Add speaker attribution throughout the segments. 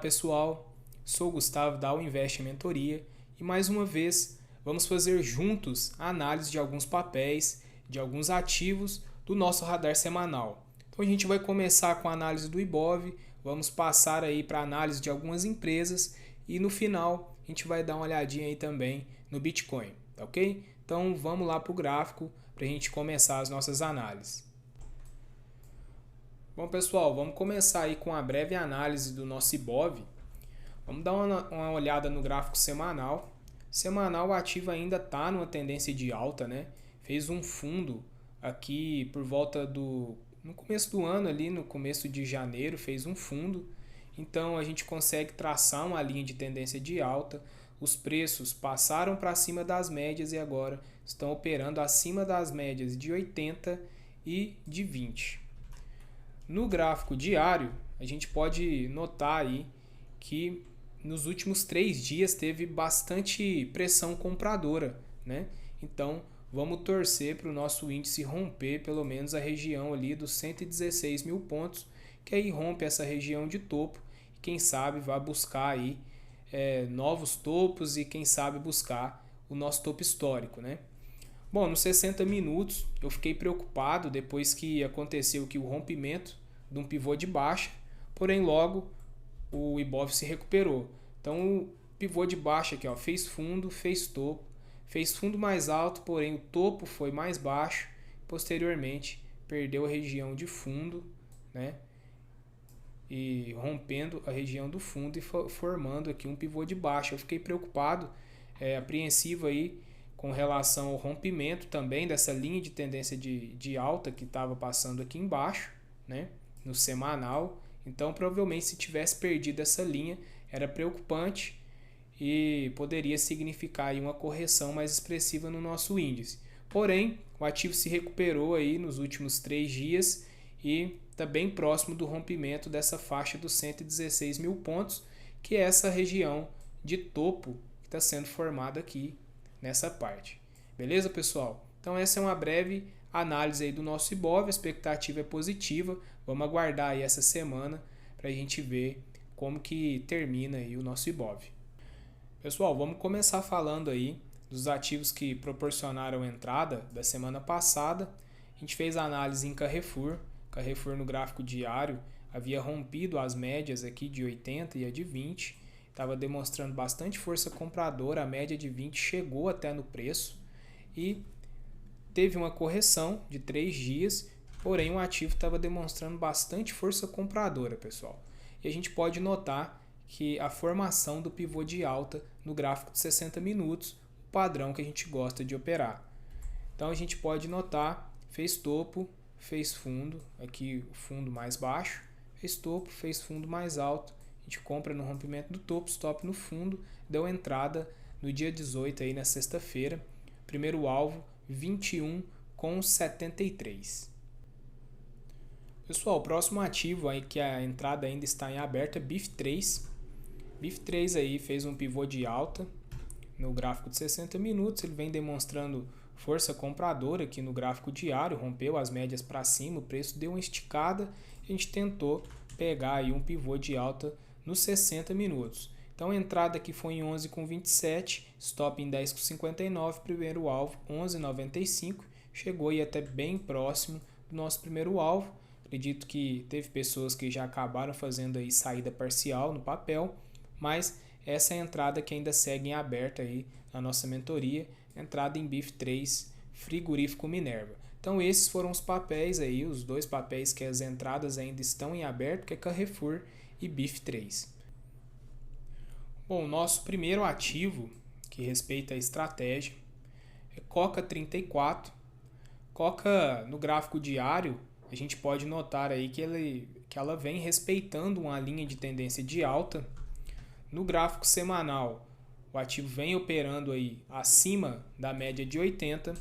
Speaker 1: pessoal, sou Gustavo da Uinvest Mentoria e mais uma vez vamos fazer juntos a análise de alguns papéis, de alguns ativos do nosso radar semanal. Então a gente vai começar com a análise do Ibov, vamos passar aí para a análise de algumas empresas e no final a gente vai dar uma olhadinha aí também no Bitcoin, tá ok? Então vamos lá para o gráfico para a gente começar as nossas análises. Bom pessoal, vamos começar aí com a breve análise do nosso Ibov. Vamos dar uma olhada no gráfico semanal. Semanal, o ativo ainda está numa tendência de alta, né? Fez um fundo aqui por volta no começo do ano ali, no começo de janeiro, fez um fundo. Então a gente consegue traçar uma linha de tendência de alta. Os preços passaram para cima das médias e agora estão operando acima das médias de 80 e de 20. No gráfico diário, a gente pode notar aí que nos últimos 3 dias teve bastante pressão compradora, né? Então, vamos torcer para o nosso índice romper pelo menos a região ali dos 116 mil pontos, que aí rompe essa região de topo e quem sabe vai buscar aí novos topos e quem sabe buscar o nosso topo histórico, né? Bom, nos 60 minutos eu fiquei preocupado depois que aconteceu que o rompimento de um pivô de baixa, porém logo o Ibov se recuperou. Então o pivô de baixa aqui, ó, fez fundo, fez topo, fez fundo mais alto, porém o topo foi mais baixo, posteriormente perdeu a região de fundo, né? E rompendo a região do fundo e formando aqui um pivô de baixa. Eu fiquei preocupado, apreensivo aí com relação ao rompimento também dessa linha de tendência de alta que estava passando aqui embaixo, né, no semanal. Então provavelmente se tivesse perdido essa linha era preocupante e poderia significar aí uma correção mais expressiva no nosso índice. Porém, o ativo se recuperou aí nos últimos 3 dias e está bem próximo do rompimento dessa faixa dos 116 mil pontos, que é essa região de topo que está sendo formada aqui nessa parte. Beleza, pessoal? Então essa é uma breve análise aí do nosso Ibov, a expectativa é positiva. Vamos aguardar aí essa semana para a gente ver como que termina aí o nosso Ibov. Pessoal, vamos começar falando aí dos ativos que proporcionaram entrada da semana passada. A gente fez a análise em Carrefour. Carrefour no gráfico diário havia rompido as médias aqui de 80 e a de 20. Estava demonstrando bastante força compradora, a média de 20 chegou até no preço e teve uma correção de 3 dias, porém o ativo estava demonstrando bastante força compradora, pessoal. E a gente pode notar que a formação do pivô de alta no gráfico de 60 minutos, o padrão que a gente gosta de operar. Então a gente pode notar, fez topo, fez fundo, aqui o fundo mais baixo, fez topo, fez fundo mais alto. A gente compra no rompimento do topo, stop no fundo, deu entrada no dia 18 aí na sexta-feira. Primeiro alvo 21,73. Pessoal, o próximo ativo aí que a entrada ainda está em aberto é BIF3. BIF3 aí fez um pivô de alta no gráfico de 60 minutos, ele vem demonstrando força compradora aqui no gráfico diário, rompeu as médias para cima, o preço deu uma esticada, a gente tentou pegar aí um pivô de alta nos 60 minutos. Então a entrada aqui foi em 11,27, stop em 10,59, primeiro alvo 11,95, chegou aí até bem próximo do nosso primeiro alvo. Acredito que teve pessoas que já acabaram fazendo aí saída parcial no papel, mas essa é a entrada que ainda segue em aberta aí na nossa mentoria, entrada em BIF3, frigorífico Minerva. Então esses foram os papéis aí, os 2 papéis que as entradas ainda estão em aberto, que é Carrefour e BIF3. Bom, o nosso primeiro ativo que respeita a estratégia é Coca 34. Coca no gráfico diário, a gente pode notar aí que ela vem respeitando uma linha de tendência de alta. No gráfico semanal, o ativo vem operando aí acima da média de 80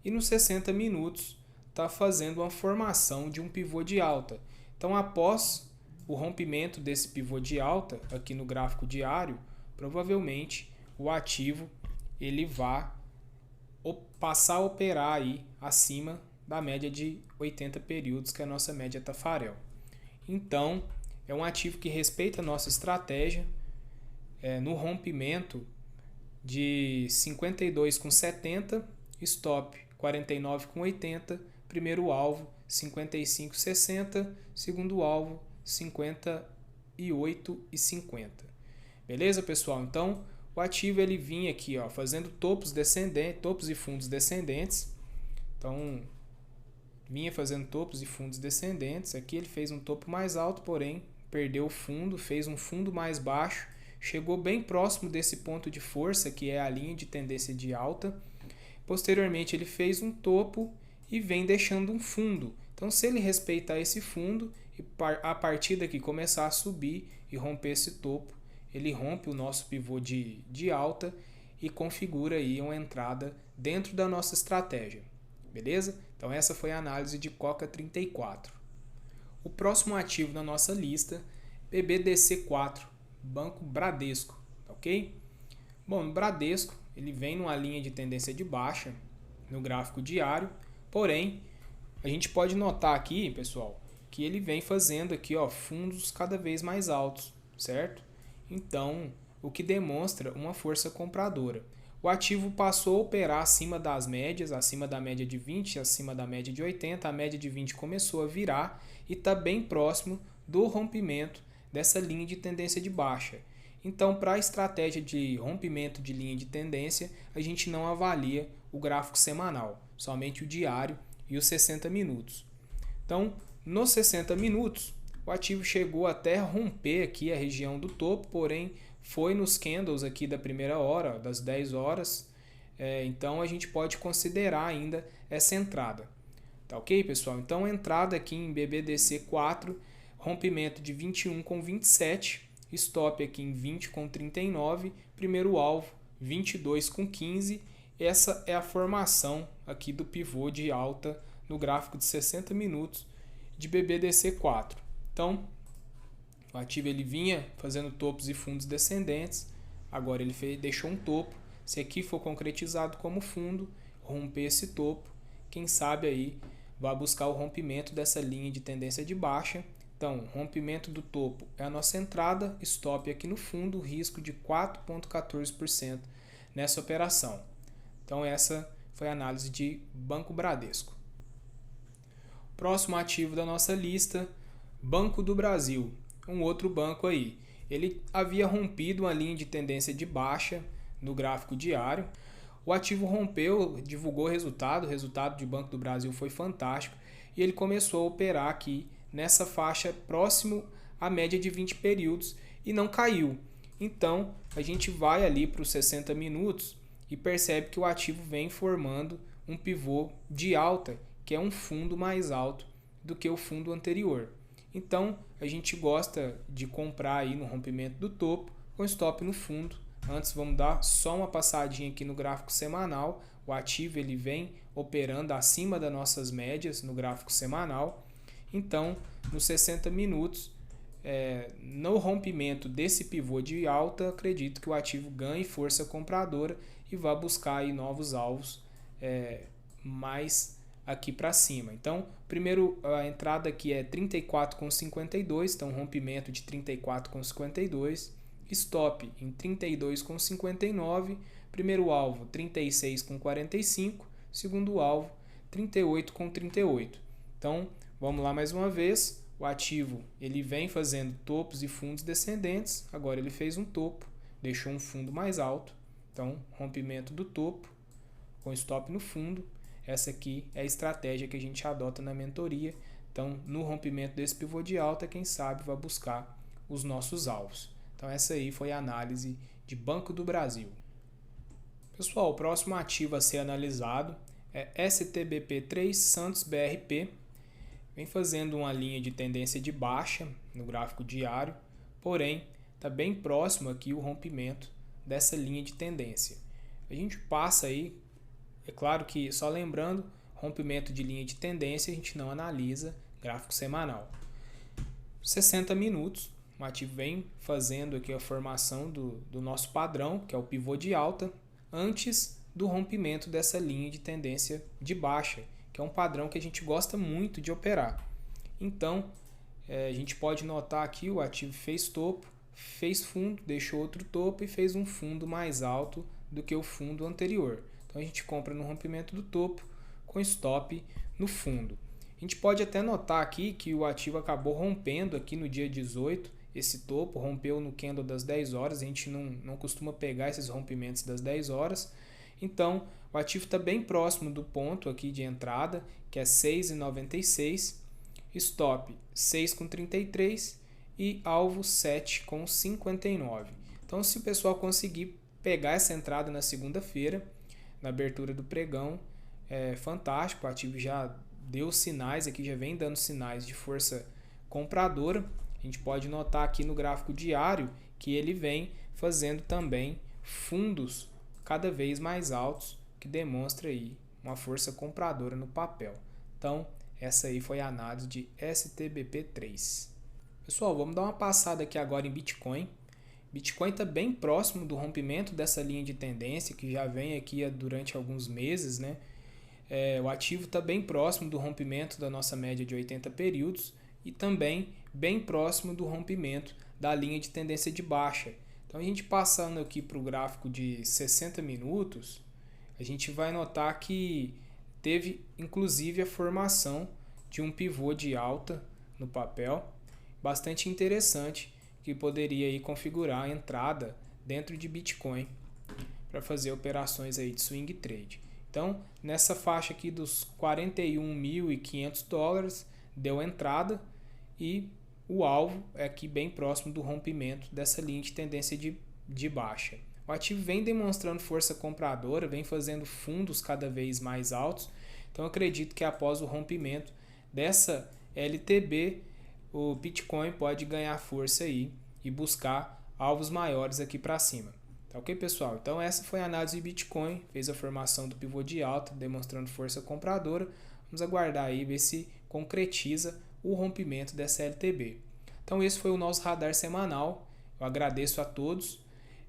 Speaker 1: e nos 60 minutos está fazendo uma formação de um pivô de alta. Então, após o rompimento desse pivô de alta aqui no gráfico diário, provavelmente o ativo ele vai passar a operar aí acima da média de 80 períodos, que é a nossa média Tafarel. Então, é um ativo que respeita a nossa estratégia. No rompimento de 52,70, stop 49,80, primeiro alvo 55,60, segundo alvo 58,50. Beleza, pessoal? Então, o ativo ele vinha aqui, ó, fazendo topos descendentes, topos e fundos descendentes. Então, vinha fazendo topos e fundos descendentes. Aqui ele fez um topo mais alto, porém perdeu o fundo, fez um fundo mais baixo, chegou bem próximo desse ponto de força, que é a linha de tendência de alta. Posteriormente ele fez um topo e vem deixando um fundo. Então, se ele respeitar esse fundo e a partir daqui começar a subir e romper esse topo, ele rompe o nosso pivô de alta e configura aí uma entrada dentro da nossa estratégia. Beleza? Então essa foi a análise de Coca 34. O próximo ativo da nossa lista, BBDC4, Banco Bradesco, ok? Bom, o Bradesco ele vem numa linha de tendência de baixa no gráfico diário, porém a gente pode notar aqui, pessoal, que ele vem fazendo aqui, ó, fundos cada vez mais altos, certo? Então, o que demonstra uma força compradora. O ativo passou a operar acima das médias, acima da média de 20, acima da média de 80, a média de 20 começou a virar e está bem próximo do rompimento dessa linha de tendência de baixa. Então, para a estratégia de rompimento de linha de tendência, a gente não avalia o gráfico semanal, somente o diário e os 60 minutos. Então, nos 60 minutos, o ativo chegou até romper aqui a região do topo, porém foi nos candles aqui da primeira hora, das 10 horas. Então a gente pode considerar ainda essa entrada. Tá ok, pessoal? Então a entrada aqui em BBDC4, rompimento de 21,27, stop aqui em 20,39, primeiro alvo 22,15. Essa é a formação aqui do pivô de alta no gráfico de 60 minutos de BBDC4. Então, o ativo ele vinha fazendo topos e fundos descendentes, agora ele deixou um topo. Se aqui for concretizado como fundo, romper esse topo, quem sabe aí vai buscar o rompimento dessa linha de tendência de baixa. Então, rompimento do topo é a nossa entrada, stop aqui no fundo, risco de 4,14% nessa operação. Então, essa foi a análise de Banco Bradesco. Próximo ativo da nossa lista, Banco do Brasil, um outro banco aí. Ele havia rompido uma linha de tendência de baixa no gráfico diário. O ativo rompeu, divulgou o resultado de Banco do Brasil foi fantástico e ele começou a operar aqui nessa faixa próximo à média de 20 períodos e não caiu. Então, a gente vai ali para os 60 minutos e percebe que o ativo vem formando um pivô de alta, que é um fundo mais alto do que o fundo anterior. Então, a gente gosta de comprar aí no rompimento do topo com stop no fundo. Antes, vamos dar só uma passadinha aqui no gráfico semanal. O ativo ele vem operando acima das nossas médias no gráfico semanal. Então, nos 60 minutos, no rompimento desse pivô de alta, acredito que o ativo ganhe força compradora e vá buscar aí novos alvos mais aqui para cima. Então, primeiro a entrada aqui é 34,52, então rompimento de 34,52, stop em 32,59, primeiro alvo 36,45, segundo alvo 38,38. Então, vamos lá mais uma vez. O ativo ele vem fazendo topos e fundos descendentes, agora ele fez um topo, deixou um fundo mais alto, então rompimento do topo com stop no fundo. Essa aqui é a estratégia que a gente adota na mentoria. Então, no rompimento desse pivô de alta, quem sabe vai buscar os nossos alvos. Então, essa aí foi a análise de Banco do Brasil. Pessoal, o próximo ativo a ser analisado é STBP3 Santos BRP. Vem fazendo uma linha de tendência de baixa no gráfico diário, porém, está bem próximo aqui o rompimento dessa linha de tendência. A gente passa aí. É claro que, só lembrando, rompimento de linha de tendência a gente não analisa gráfico semanal. 60 minutos, o ativo vem fazendo aqui a formação do nosso padrão, que é o pivô de alta, antes do rompimento dessa linha de tendência de baixa, que é um padrão que a gente gosta muito de operar. Então, A gente pode notar aqui o ativo fez topo, fez fundo, deixou outro topo e fez um fundo mais alto do que o fundo anterior. Então a gente compra no rompimento do topo com stop no fundo. A gente pode até notar aqui que o ativo acabou rompendo aqui no dia 18, esse topo rompeu no candle das 10 horas, a gente não costuma pegar esses rompimentos das 10 horas. Então o ativo está bem próximo do ponto aqui de entrada, que é 6,96, stop 6,33 e alvo 7,59. Então se o pessoal conseguir pegar essa entrada na segunda-feira, na abertura do pregão, é fantástico, o ativo já deu sinais aqui, já vem dando sinais de força compradora. A gente pode notar aqui no gráfico diário que ele vem fazendo também fundos cada vez mais altos, que demonstra aí uma força compradora no papel. Então, essa aí foi a análise de STBP3. Pessoal, vamos dar uma passada aqui agora em Bitcoin. Bitcoin está bem próximo do rompimento dessa linha de tendência que já vem aqui durante alguns meses, né? O ativo está bem próximo do rompimento da nossa média de 80 períodos e também bem próximo do rompimento da linha de tendência de baixa. Então a gente passando aqui para o gráfico de 60 minutos, a gente vai notar que teve inclusive a formação de um pivô de alta no papel, bastante interessante, que poderia aí configurar a entrada dentro de Bitcoin para fazer operações aí de swing trade. Então, nessa faixa aqui dos $41.500 deu entrada e o alvo é aqui bem próximo do rompimento dessa linha de tendência de baixa. O ativo vem demonstrando força compradora, vem fazendo fundos cada vez mais altos. Então, eu acredito que após o rompimento dessa LTB, o Bitcoin pode ganhar força aí e buscar alvos maiores aqui para cima. Tá ok, pessoal? Então essa foi a análise de Bitcoin, fez a formação do pivô de alta, demonstrando força compradora. Vamos aguardar aí, ver se concretiza o rompimento dessa LTB. Então esse foi o nosso radar semanal. Eu agradeço a todos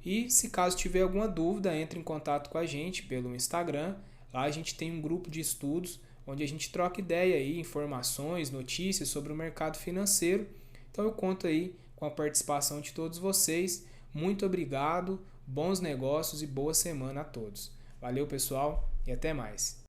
Speaker 1: e se caso tiver alguma dúvida, entre em contato com a gente pelo Instagram. Lá a gente tem um grupo de estudos onde a gente troca ideia aí, informações, notícias sobre o mercado financeiro. Então eu conto aí com a participação de todos vocês. Muito obrigado, bons negócios e boa semana a todos. Valeu, pessoal, e até mais.